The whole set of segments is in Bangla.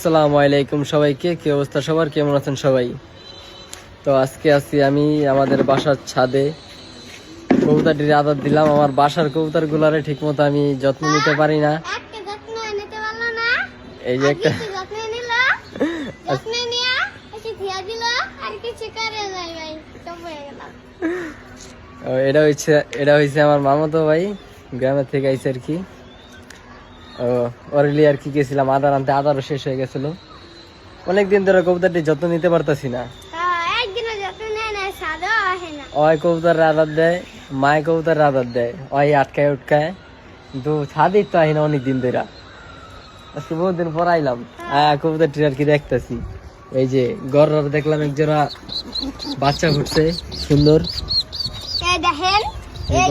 আসসালামু আলাইকুম সবাইকে, কি অবস্থা সবার, কেমন আছেন সবাই? তো আজকে আছি আমি আমাদের বাসার ছাদে। কবুতরটির আদর দিলাম। আমার বাসার কবুতর গুলারে ঠিক মতো আমি যত্ন নিতে পারি না। এই যে একটা এটা হয়েছে আমার মামাতো ভাই, গ্রামের থেকে আইছে আর কি। ওরলি আর কি গেছিলাম আদার আনতে, আদারও শেষ হয়ে গেছিল। অনেকদিন ধরে কবুতরটি যত্ন নিতে পারতাছি না। ওই কবুতর আদার দেয়, মায় কবুতর আদার দেয়, ওই আটকায় উটকায়, কিন্তু ছাদই তো আহি না অনেকদিন ধরে। আজকে বহুত দিন পর আইলাম, কবুতরটি আর কি দেখতেছি। এই যে গরর দেখলাম এক জোড়া বাচ্চা ফুটছে, সুন্দর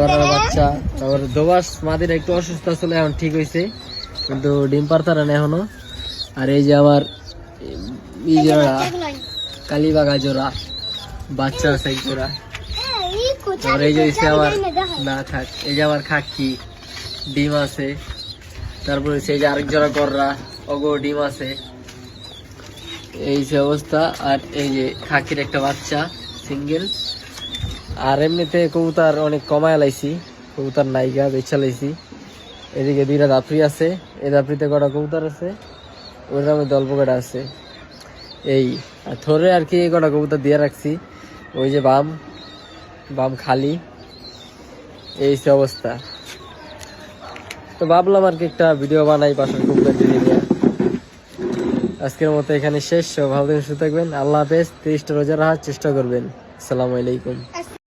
গরর বাচ্চা। তারপর দোবাস মাদির একটু অসুস্থ ছিল, এখন ঠিক হয়েছে, কিন্তু ডিম পারতারা না এখনো। আর এই যে আমার ই জোড়া কালীবাগা জোড়া বাচ্চা আছে এক জোড়া। আর এই যে আমার না থাক, এই যে আমার খাকি ডিম আছে। তারপরে এই যে আরেক জোড়া গররা অগো ডিম আছে। এই যে অবস্থা। আর এই যে খাকির একটা বাচ্চা সিঙ্গেল। আর এমনিতে কবুতর অনেক কমায় লাইছি, কবুতর নাইগা বেচা লাইছি। এদিকে দুইটা দাপড়ি আছে, এই দাপড়িতে কটা কবুতর আছে, ওইটার মধ্যে অল্প কটা আছে। এই আর থরে আর কি কটা কবুতর দিয়ে রাখছি। ওই যে বাম খালি। এই সে অবস্থা। তো ভাবলাম আর কি একটা ভিডিও বানাই পাশের কবুতর নিয়ে। আজকের মতো এখানে শেষ। ভালো থাকবেন, সুস্থ থাকবেন। আল্লাহ হাফেজ। 30টা রোজা রাখার চেষ্টা করবেন। আসসালামু আলাইকুম।